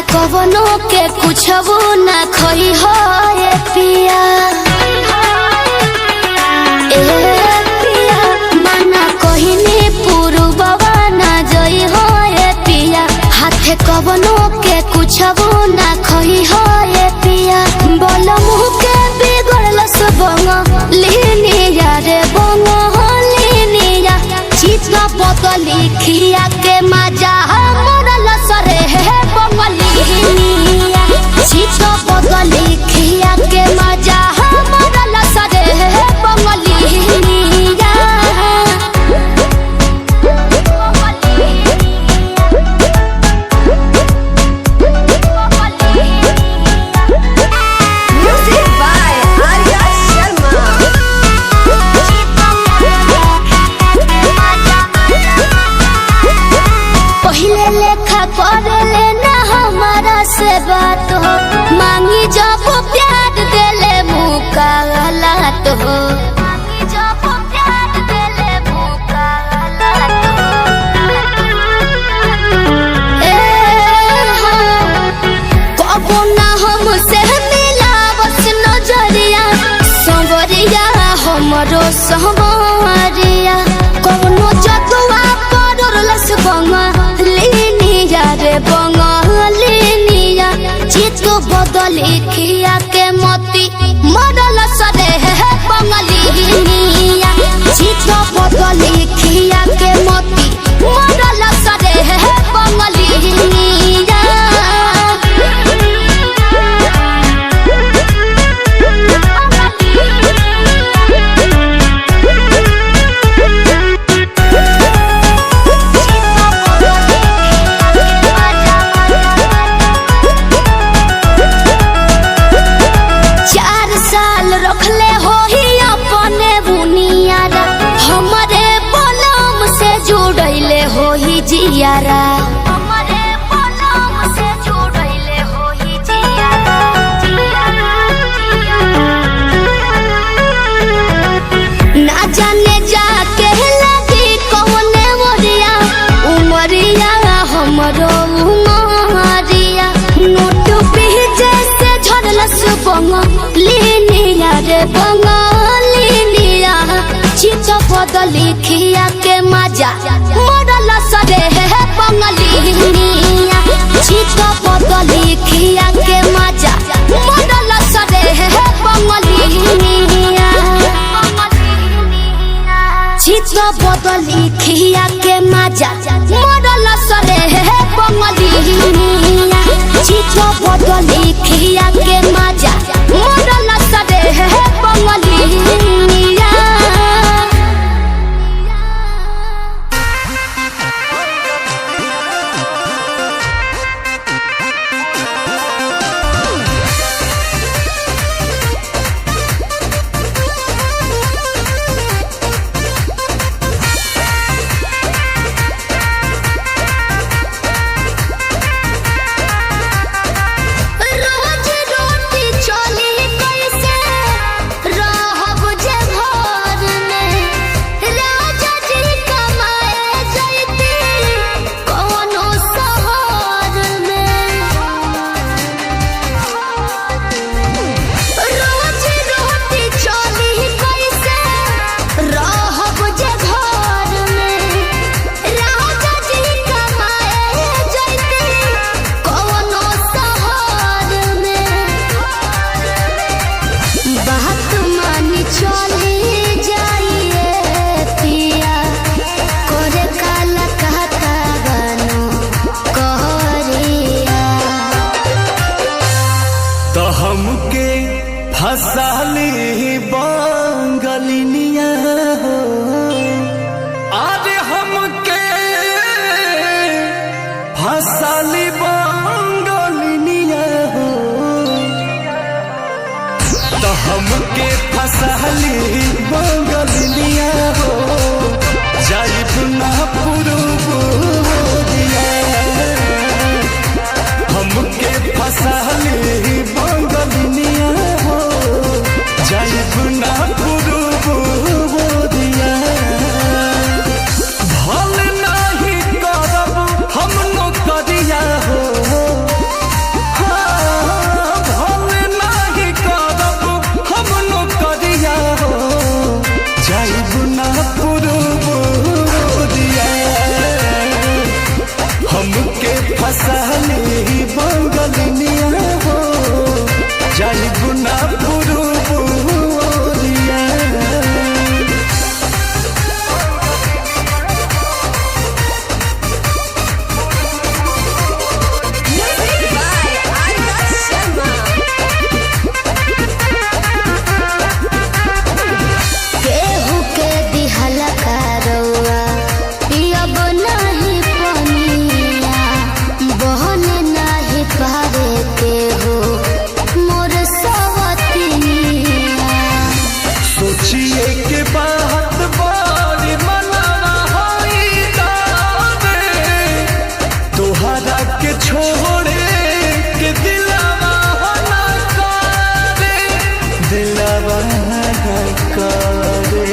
कवनो के कुछबो ना खई हो ए पिया मना कहिनी पुरुबवा ना जई हो ए पिया हाथे कवनो के कुछबो ना खई हो ए पिया बोल मुह के बिगड़ल सबंग लीनी रे बंग लीनिया चित बदली खिया के मजा मोरल सरे है बंगलिनिया चित बदली खिया के मजा मोरल सरे है बंगलिनिया Music by Arya Sharma. पहिले लेखा करे ना हमारा से बात हो मांगी जब प्यार देले मुका गलत हो कबो ना हमसे मिला बस नजरिया संवरिया हमरो संवरिया कौनो जतुआ परलस बंगलिनिया रे बंगलिनिया चित बदली खिया के मोती मरल सरे है बंगलिनिया चित बदली खिया के मोती मरल सरे है बंगलिनिया रखले हो ही अपने बुनियारा हमारे बलम से जुड़ैले हो ही जियारा हमारे बलम से जुड़ैले हो ही जियारा ना जाने जाके लगी कौने मोरिया उमरिया हमरो उमरिया नोट पीछे से झड़लस बंगलिनिया रे बंगलिनिया चित बदली खिया के मजा मोरल सरे है बंगलिनिया चित बदली खिया के मजा मोरल सरे है बंगलिनिया चित बदली खिया के मजा मोरल सरे है बंगलिनिया चित बदली खिया के मजा मोरल सरे है बंगलिनिया रोज रोटी चली कैसे रहब जे घर में राजा जी कमाए जैती कौनो शहर में रोज रोटी चली कैसे रहब जे घर में राजा जी कमाए जैती कौनो शहर में बात मानी चली जाइए पिया करे काला कहता बनो कहरिया तो हमके फसाली बंगलिनिया हो अरे हमके फसाली बंगलिनिया हो तो हमके फसाली बंगलिनिया हो जाइब ना पुरुबोरिया हमके फसाली बंगलिनिया हो जाइब ना पुरुबोरिया भल नहीं करब हम नौकरिया हो ना पुरुबुरिया हमके फसाली बंगलिनिया हो जाइब ना पुरुबुरिया। Music by Arya Sharma. केहू के दिहल करौआ पियब नाही पनिया बहन नाही पारे केहू मोर सवतिनिया। सोचिए के बात बड़ी मनाना होई दावे तोहरा के छोड़े के दिलवा ना करे दिलवा ना करे।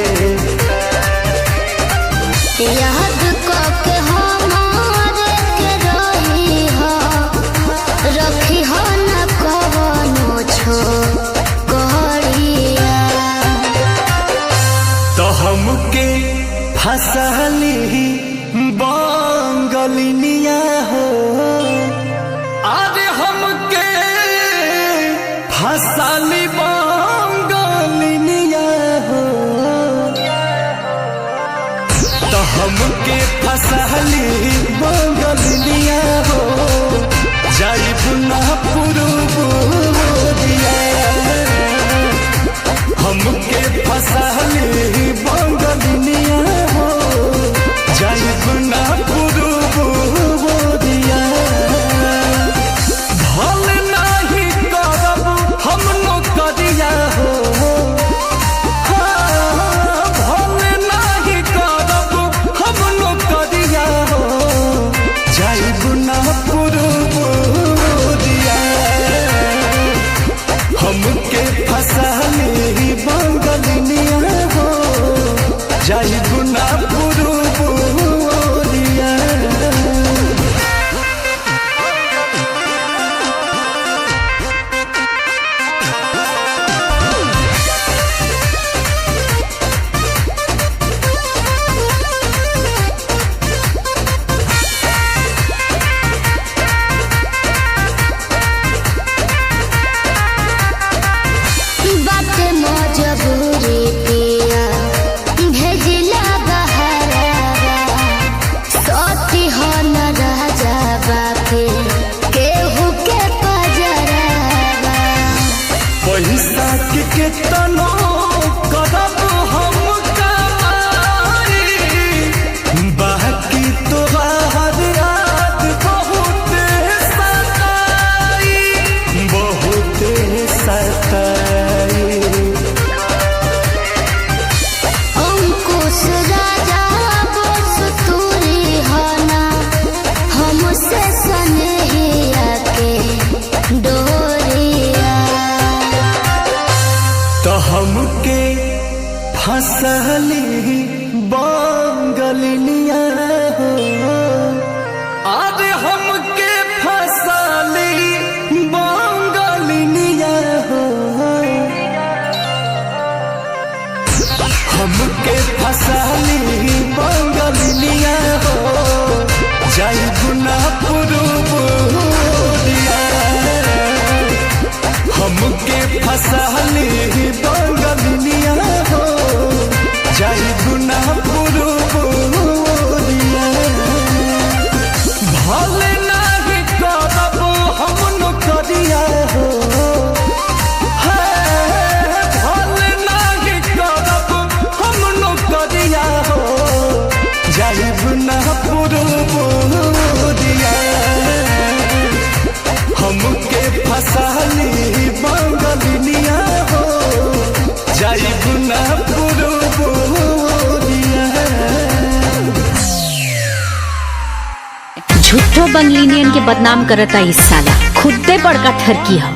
याद के हमारे के रही हो रखी हो न कवनो छोकरिया। तो हमके फसली बंगलिनिया हो अरे हमके फसली बंगलिनिया हो तो हमके फसली बंगलिनिया हो जाइब ना पुरुबुरिया हमके फसली बंगलिनिया हो जाइब ना पुरुबुरिया। भल नाही करब हम नौकरिया हो भल नाही करब हम नौकरिया हो जाइब ना पुरुबुरिया हमके फसली बंगलिनिया हो जाइब ना पुरुबुरिया। बात मजबूरी पिया भेजिला बहरावा सती हो न राजा बाके केहू के पजरावा। पैसा के केतनो करब हम कमाई बाकी तोहार याद बहुत सताई बहुत सताई। अंकुश राजा बस तूरी होना हमसे सनहिया के डोरिया। तो हमके फसली बंगलिनिया हो अरे हमके फसली बंगलिनिया हो हमके फसली बंगलिनिया हो जाइब ना पुरुबुरिया हमके फसली बंगलिनिया हो जाइब ना पुरुबुरिया। भल नाही करब हम नौकरिया हो भल नाही करब हम नौकरिया हो जाइब ना पुरुबुरिया हमके फसली बंगलिनिया हो जाइब ना पुरुबुरिया। झूठो बंगलिनियन के बदनाम करता इस साला खुदे बड़का ठरकी है।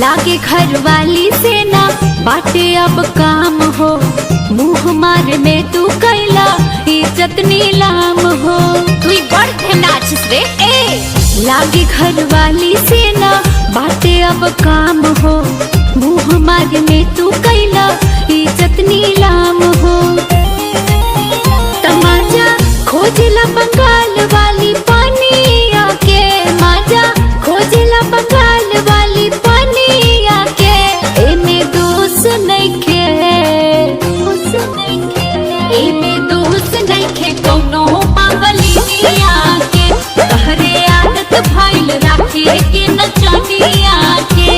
लागे घर वाली से ना बाटे अब काम हो मुँह मार में तू कैला एक इज्जत नीलाम हो। तू बड़ थे नाचिस रे। ए लागे घर वाली से ना बातें अब काम हो। मुँह मार में तू कैला इज्जत नीलाम हो। तमाजा खोजला बंगाल वाली पानी आके, माजा खोजला बंगाल वाली पानी आके। एमे दोस्त नइखे, एमे दोस्त नइखे कौनो पागलिनिया के। तहरे आदत भइल राखे के नचनिया के।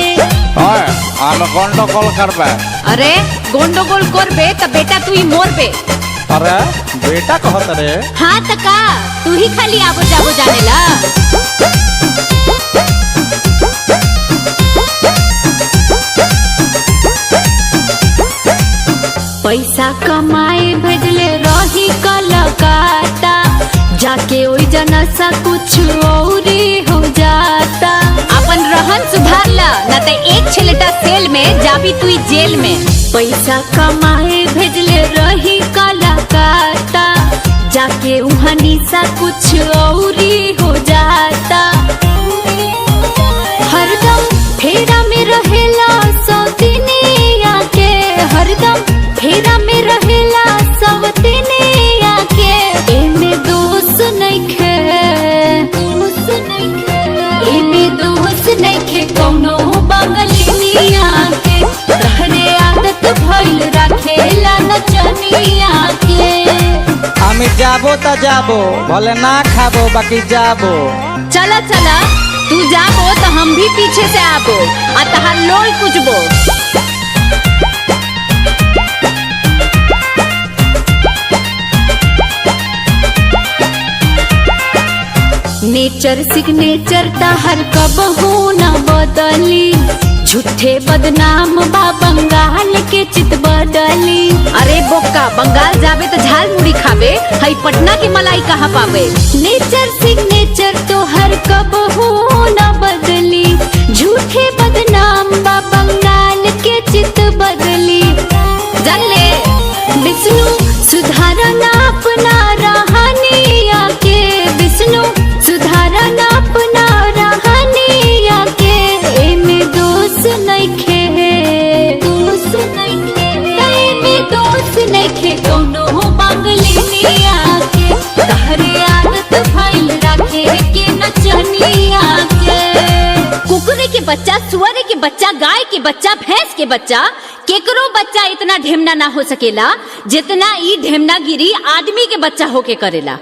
ओए आमे गंडगोल करबे। अरे गंडगोल करबे त बेटा तू ही मोरबे। अरे बेटा कहत रे। हाँ त का तू ही खाली आबो जाबो जानेला। पैसा कमाए भेजले रही कलकत्ता, जाके ओई जना सा कुछ औरी हो जाता। अपन रहन सुधार ला न त एक छलेटा सेल में जाबी तू जेल में। पैसा कमाए भेजले रही कलकत्ता, जाके उहाँ निशा कुछ औरी हो जाता। हरदम फेरा में रहेला सौतीनिया के, हरदम फेरा में रहेला सौतीनिया के। एमे दोस्त नइखे, एमे दोस्त नइखे कौनो बंगलिनिया के। तहरे आदत भइल राखेला नचनिया के। আমি যাবো তা যাবো, বলে না খাবো বাকি যাবো। चला चला तू जाबो तो हम भी पीछे से आबो आ तहार लोई कुचबो। नेचर सिग्नेचर तहर कबहू न बदली। झूठे बदनाम बा बंगाल के चित बदली। अरे बोका बंगाल जाबे तो झाल मुड़ी खाबे, हई पटना की मलाई कहाँ पावे। नेचर सिग्नेचर तो हर कबहू न बदली। झूठे बदनाम बा बंगाल के चित बदली। जान ले विष्णु सुधारना अपना रहनिया के। विष्णु सुधारना अपना रहनिया के। एमे दोस्त नइखे, दोस्त नइखे, एमे दोस्त नइखे कौनो बंगलिनिया के। तहरे आदत भइल राखे के नचनिया के। कुकुरे के बच्चा, सुअरे के बच्चा, गाय के बच्चा, भैंस के बच्चा, केकरो बच्चा इतना ढेमना ना हो सकेला जितना ई ढेमना गिरी आदमी के बच्चा होके करेला।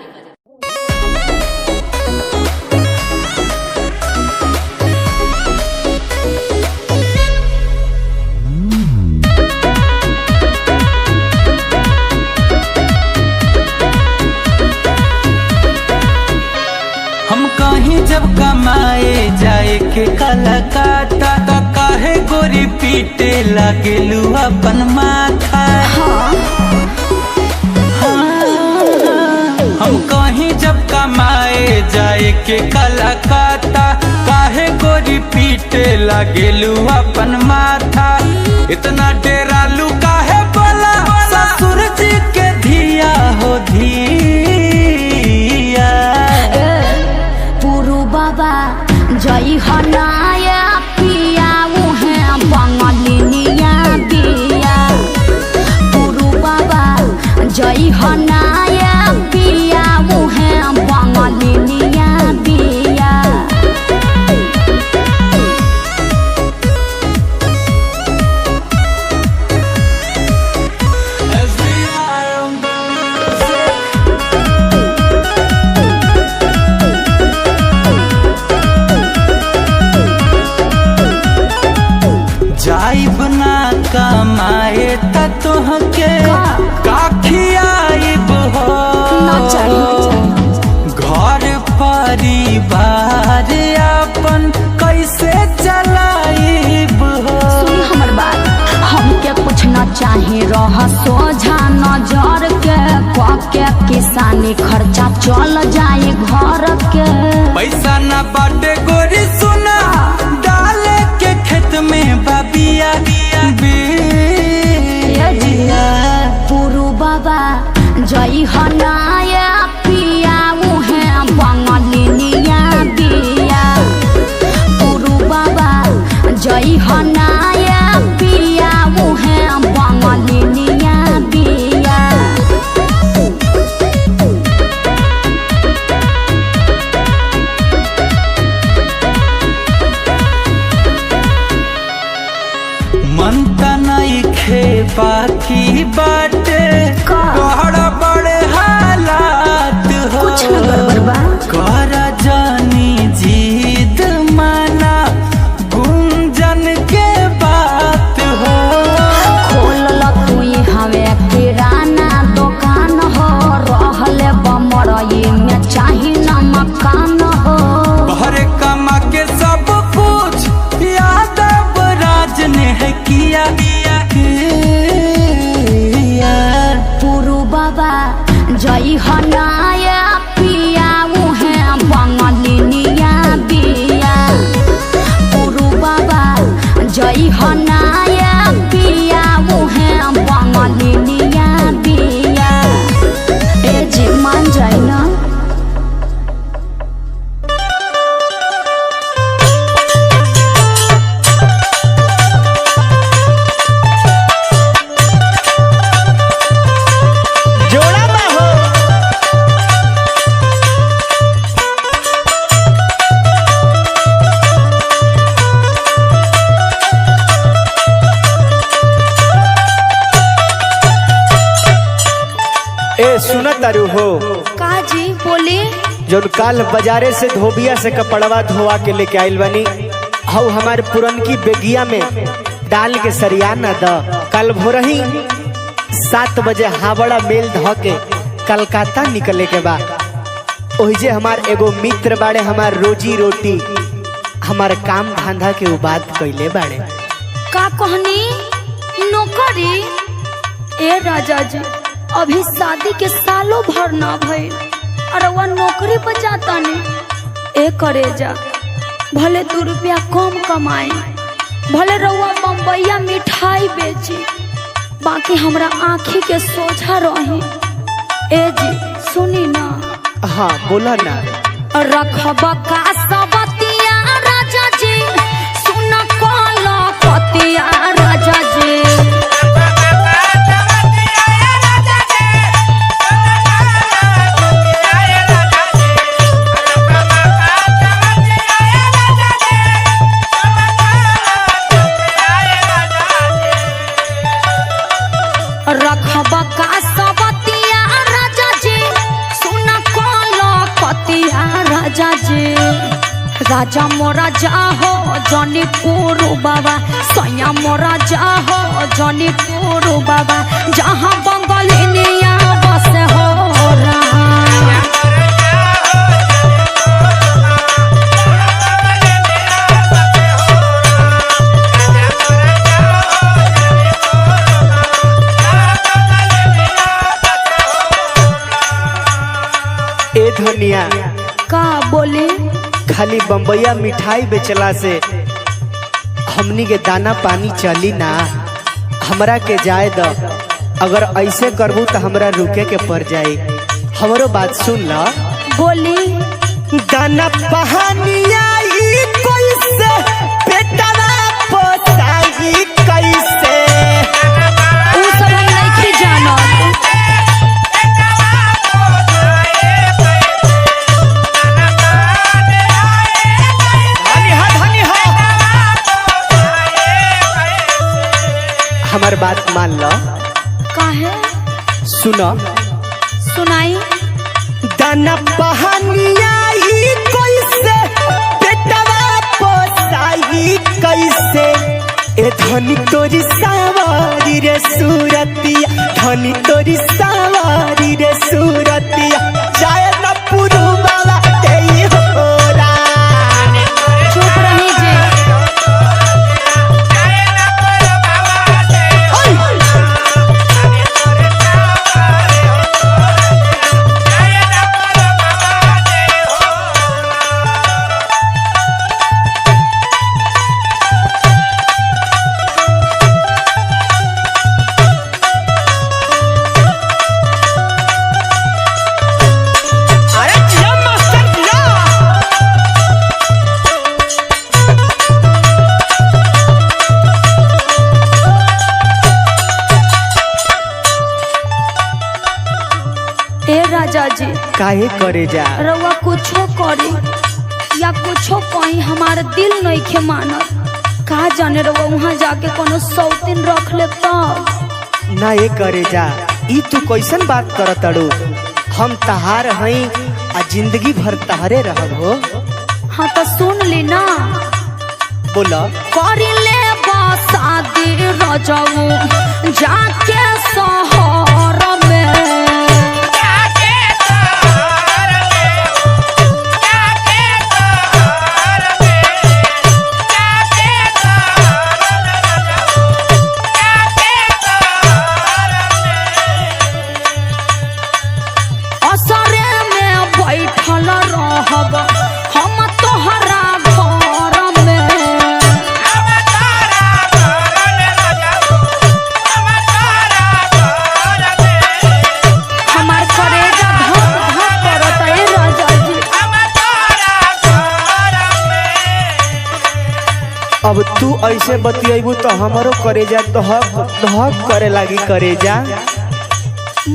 हम कहीं जब कमाए जाए के कलकत्ता, तो काहे गोरी पीटे लागेलू अपन माथा। हम कहीं जब कमाए जाए के कलकत्ता, काहे गोरी पीटे लागेलू अपन माथा। इतना डेरालू काहे बोला ससुर जी के धिया हो धिया। पुरु बाबा जई हनाया पिया उहे बंगलिनिया बिया। पुरु बाबा जई हनाया पिया उहे बंगलिनिया बिया। जाइब ना कमाए त तोहके काखियाइब हो। घर परिवार अपन कैसे चलाइब हो। सुन हमर बात, हमके कुछ न चाहे रह सोझा नजर के। के किसानी खर्चा चल जाए घर के। पैसा न बाटे गोरी सुना, डाले के खेत में बाबिया बिया। पुरु बाबा जई हनाया कुछ न गड़बड़ बा। कर जानी जीत माना गुंजन के बात हो। खोल तुई हवे किराना दुकान हो, रहले बमरई में चाही न मकान हो। भरे कमा के सब कुछ यादव राज ने है किया। पुरु बाबा जई हनाया पिया मुहे बंगलिनिया बिया। पुरु बाबा जई हनाया पिया मुहे बंगलिनिया बिया। ए जी मान जाई ना। जोड़ा बा हो। ए सुन तारू हो, का जी बोले। जौन काल बाजारे से धोबिया से कपड़वा धोवा के लेके आइल बनी, हऊ हमारे पुरनकी बेगिया में डाल के सरिया न द। कल भोरही 7 बजे हावड़ा मेल ध के कलकत्ता निकले के बा। ओहिजे हमार एगो मित्र बाड़े, हमार रोजी रोटी हमार काम धंधा के उ बात कइले बाड़े। का कहनी नौकरी। ए राजा जी अभी शादी के सालों भर ना भइल और वह नौकरी पर जाता नहीं। ए करे जा भले 2 रुपया कम कमाई, भले रउआ बम्बैया मिठाई बेची, बाकी हमरा आँखी के सोझा रही। ए जी सुनी ना। हाँ बोला ना। रखब का सबतिया राजा जी, सुन कल पतिया राजा जी। रखब का सबतिया राजा जी, सुन कल पतिया राजा जी। राजा मोरा जाहो जौनपुर बाबा, सैया मोरा जाहो जौनपुर बाबा, जहाँ बंगलिनिया बस हो रहा। ए धनिया का बोले। खाली बम्बैया मिठाई बेचला से हमनी के दाना पानी चली ना। हमरा के जाए द, अगर ऐसे करबू तो हमरा रुके के पड़ जाई। हमरो बात सुन ल। बोली दाना पहानिया ई कैसे बेटवा पोसाई कैसे। उ सब हम नहीं जानत। हमार बात मान लो। काहे सुनो सुनाई। दाना पहानिया ई कैसे बेटवा पोसाई कैसे। ए धनी तोरी सवारी रे सूरतिया, धनी तोरी सवारी रे सूरतिया, जाए न पुरु बाबा तेई होरा। चुप रही जी। राजा जी काहे करे जा रउआ कुछो करे या कुछो कहीं हमारे दिल नहीं खे मानत। कहा जाने रउआ वहाँ जाके कोनो सौतीन रख ले ना ये करे जा। ई तू कैसन बात करत अड़ू। हम तहार हई आ जिंदगी भर तहरे रहब हो। हाँ तो सुन ली ना, बोला करी ले शादी रजऊ जाके शहर में। असरे में बैठल रहब हम तोहरा घर में। हमार करेजा धक धक करत है राजा जी। अब तू ऐसे बतियाबू तो हमारो करेजा धक धक करे लागी। करेजा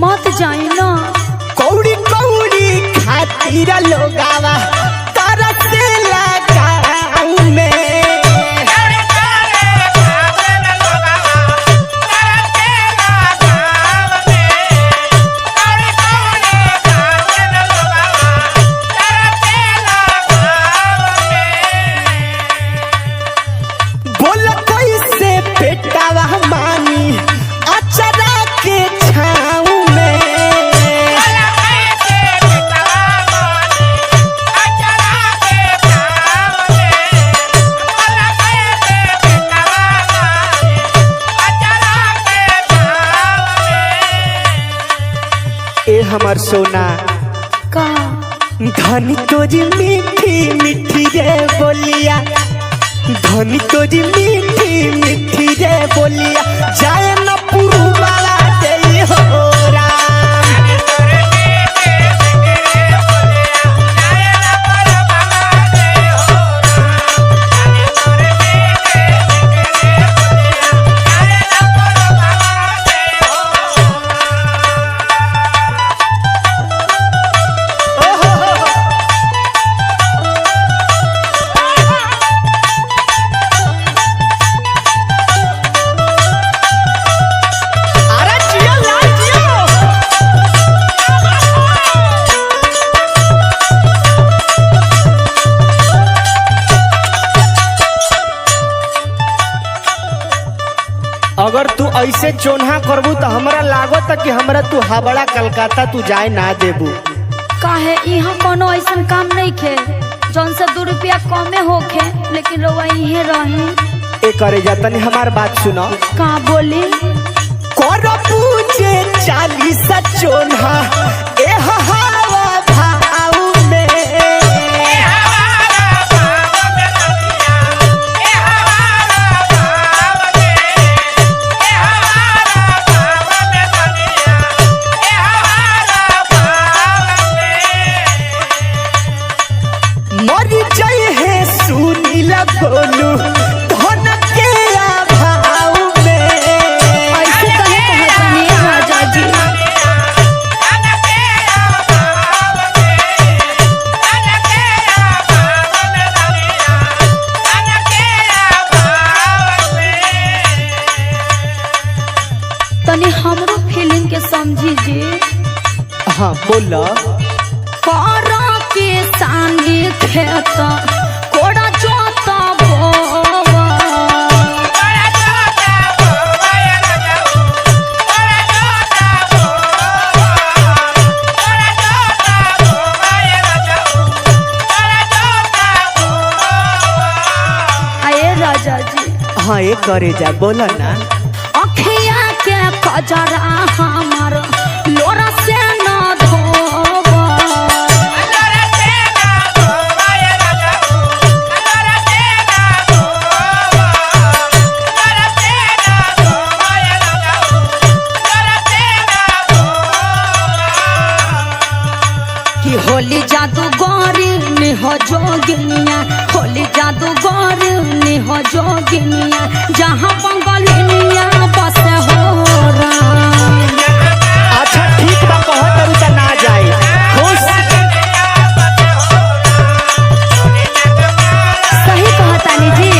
मत जाई ना, कौड़ी कौड़ी खातिर लोगावा तरसेला गाँव में। बोल कैसे पेटावा मानी अचरा के छाँव में। ए हमार सोना का धनी तोरी मीठी मीठी रे बोलिया, धनी तोरी मीठी मीठी रे बोलिया, जाए न पुरुवाला दे हो राम। अरे जियो लाल जियो। अगर तू ऐसे चोन्हा करबू तो हमरा लागत कि हमरा तू हावड़ा कलकत्ता तू जाए ना देबू। काहे यहाँ कोनो ऐसा काम नहीं खे जौन से 2 रुपया कमे होखे, लेकिन रउआ इहे रही। ए करेजा तनी हमार बात सुनो। का बोली कर पूछे 40 चोन्हा ए हवा भाव में। मरी जाए है सुनील बोलू धन के अभाव में। ऐसे कहे कहतनी राजा जी। तनी हमरो फीलिंग के समझी जी। हाँ बोला करा के सानी खेत कोड़ा जोता बोवा। आए राजा जी। हाँ ये करेजा बोला ना। अखिया के कजरा हमार लोरा से न धोवा। कि होली जादूगरी निह जोगिनिया, होली जादूगरी निह जोगिनिया, जहाँ बंगलिनिया बस हो राम। अच्छा ठीक बा कहत अरु त ना जाए खुश। सही कहतानी जी।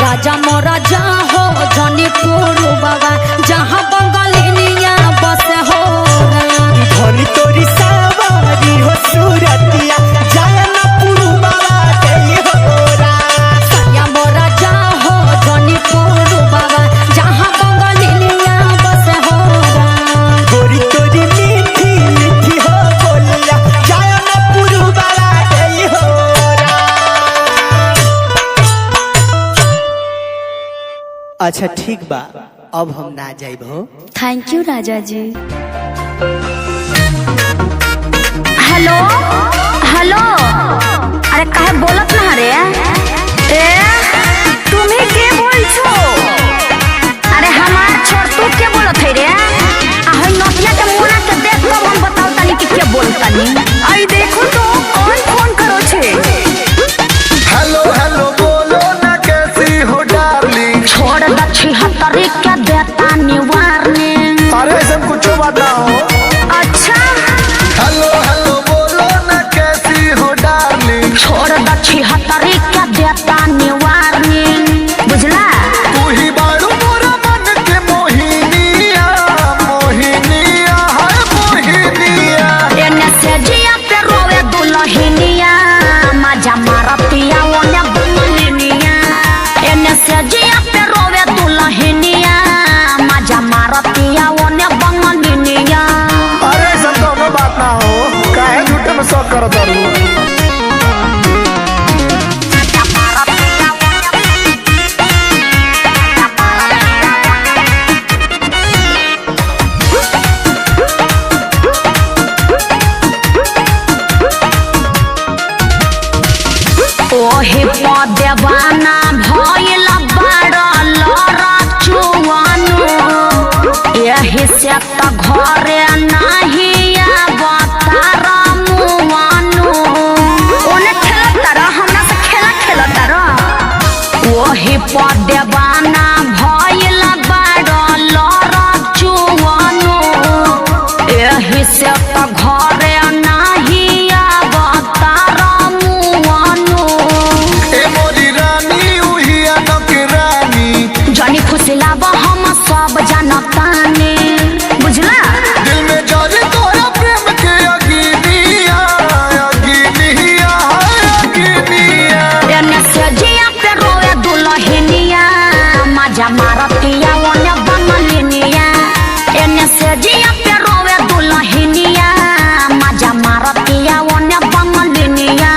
राजा मोरा जा हो जनी पुरु बाबा, जहाँ बंगलिनिया बस हो अच्छा ठीक बा, अब हम ना जाइब हो। थैंक यू राजा जी। हेलो हेलो, अरे काहे बोलत ना रे? ए तुम्ही के बोलछो? अरे हमार छोड़ तू के बोलत है रे? आहै नोटिया के मोना के देख कब हम बताओ तनी कि के बोलतनी। आई देखो तो कौन फोन करो छे। हेलो हेलो बोलो ना कैसी हो डार्लिंग। छोड़ दक्षी हतरी के देता निवारने। अरे ऐसा कुछ बताओ। अच्छा हेलो हेलो बोलो ना कैसी हो डार्लिंग। छोड़ दक्षी हतरी के देता निवारने। बुझला? तू ही बारू मोरा मन के मोहिनिया, मोहिनिया है मोहिनिया। एने से जिया पे रोवे दुल्हनिया, मजा मारतिया ओने बंगलिनिया। एने से जिया पे रोवे दुल्हनिया, मजा मारतिया ओने बंगलिनिया। अरे ऐसा दोनों बात ना हो, काहे झूठे में शौक कर दरू। मजा मारतिया ओहे पदेवाना भइल बड़ा लड़ा चुआनो। एही से त घरे नाही आवतार मुआनो। ओने खेलत रह, हमरा से खेला खेलत रह। ओही पदेवाना भइल बड़ा लड़ा चुआनो। एही से त घरे नाही आवतार मुआनो। ए मोरी रानी उहिया नौकरानी। जानी फुसलावा हम सब जानताने। बुझला? दिल में जाने तोरा प्रेम के अग्निया, अग्निया है अग्निया। एने से जिया पे रोवे दुल्हनिया, मजा मारतिया ओने बंगलिनिया। एने से जिया पे रोवे दुल्हनिया, मजा मारतिया ओने बंगलिनिया।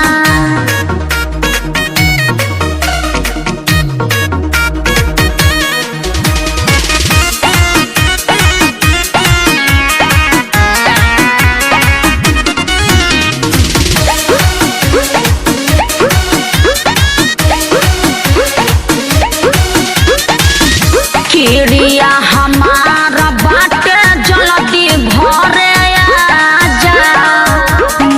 किरिया हमारा बाटे जल्दी घरे आजा।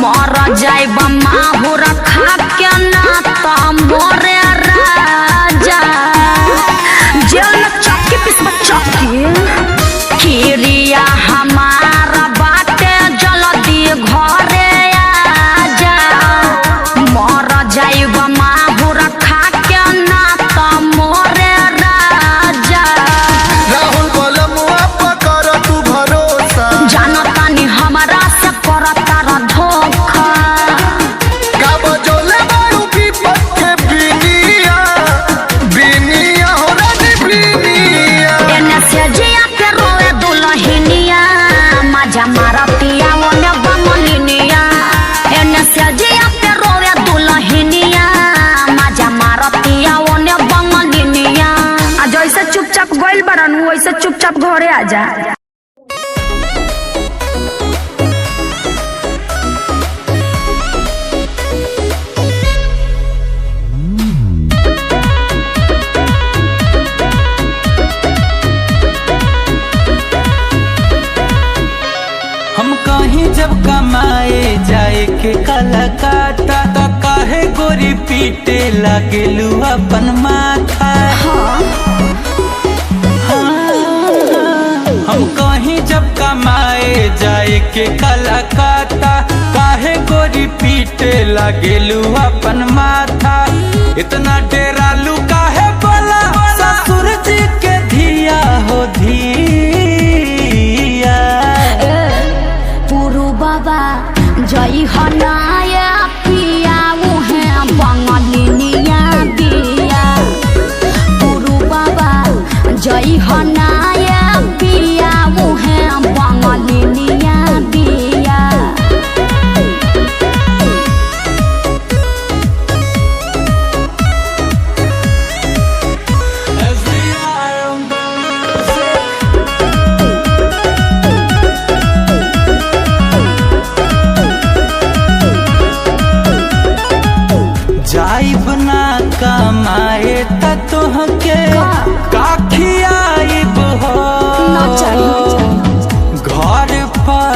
मर जाइब माहुर खा के ना त मोरे राजा। जेल में चक्की पिसब चक्की। किरिया हमारा बाटे जल्दी घरे आजा। मर जाइब माहुर खा के ना त मोरे राजा। राहुल बलमुआ पकर तू भरोसा। जानतानी हमारा से करता र धोखा। का बजोले बारू विपत के बिनिया, बिनिया हो रानी बिनिया। एने से जिया पे रोवे दुल्हनिया, मजा मारतिया ओने बंगलिनिया। एने से जिया पे रोवे दुल्हनिया, मजा मारतिया ओने बंगलिनिया। आ जैसे चुपचाप गइल बरन वैसे चुपचाप घरे आजा। हम कहीं जब कमाए जाए के कलकत्ता, तो काहे गोरी पीटे लागेलू अपन माथा। हम कहीं जब कमाए जाए के कलकत्ता, काहे गोरी पीटे लागेलू अपन माथा। इतना डेरालू काहे बोला ससुर जी के धिया हो धिया। पुरु बाबा जई हनाया पिया उहे बंगलिनिया बिया। पुरु बाबा जई हनाया पिया उहे बंगलिनिया बिया।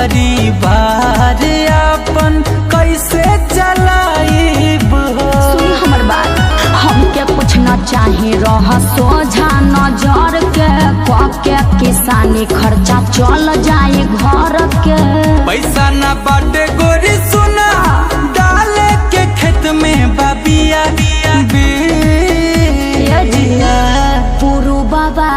परिवार अपन कैसे चलाइब हो। सुन हमर बात, हमके कुछ न चाहे रह सोझा नजर के के किसानी खर्चा चल जाए घर के। पैसा न बाटे गोरी सुना, डाले के खेत में बाबिया पुरु बाबा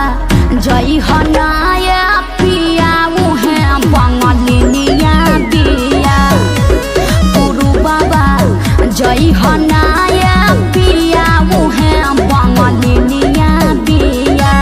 जय हनाया पिया मुहे बंगलिनिया बिया। पुरु बाबा जय हनाया पिया मुहे बंगलिनिया बिया।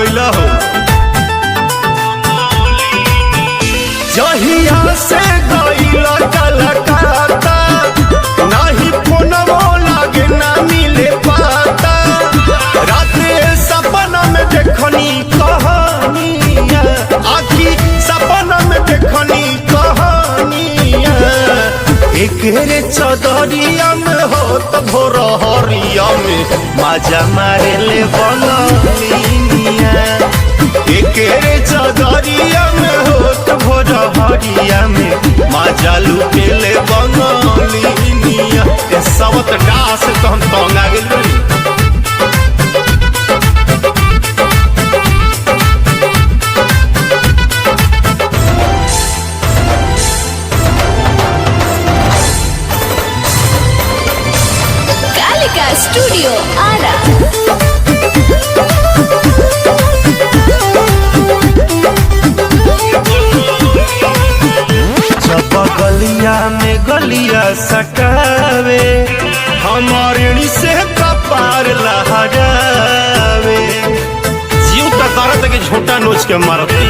गइला हो। जहिया से गइला कलकत्ता नाही फोनवो लागे ना मिले पाता। राते सपना में देखनी कहानियाँ, आखी सपना में देखनी कहानियाँ। एकरे चदरिया में हो तो भोर हरिया में मजा मारे ले बनलिया। एकरे चदरिया में हो तो भोर हरिया में मजा लुटे ले बनलिया। ए सवत डास तो हम तंगा गेल रही। कालिका स्टूडियो आरा। जब गलिया में गलिया सटावे हमारे से कपार लहरावे। जीव तक करत के झोटा नोच के मारते।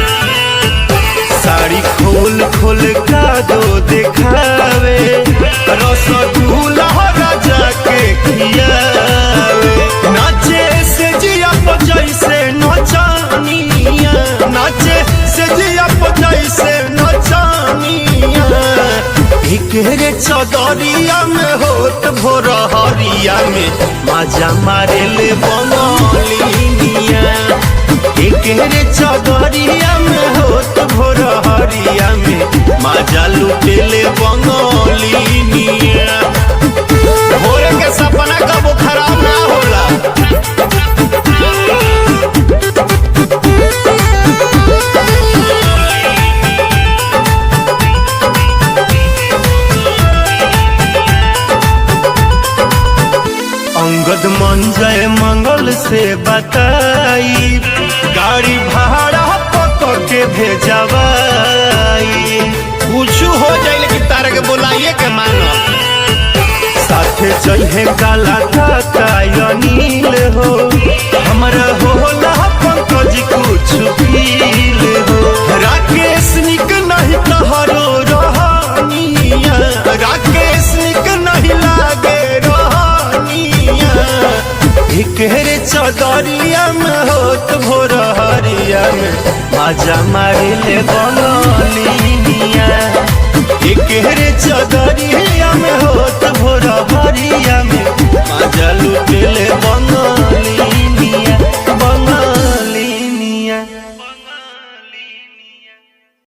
साड़ी खोल खोल का दो दिखावे, रसगुल्ला राजा के खियावे। नाचे से जिया जैसे नचानिया, नाचे से जिया जैसे नचानिया। एकरे चदरिया में होत भोर हरिया में मजा मारे ले बनलिया। एकरे चदरिया में होत भोर हरिया में मजा लुटे ले बनलिया। भोरे के सपना कबो खराब ना होला। अंगद मंजय मंगल से बताई, गाड़ी भाड़ा पकड़ के भेजवाई। कुछ हो जाए लेकिन तारा के बुलाइए के मानो। साथे चढ़े काला खाता अनिल हो, हमारा होला पंकज कुछ फील हो। राकेश निक नहीं तहरो रहनिया, राकेश निक नहीं लागे रहनिया। एकरे चदरिया में होत भोर हरिया में मजा मारे ले बनलिया। एकरे चदरिया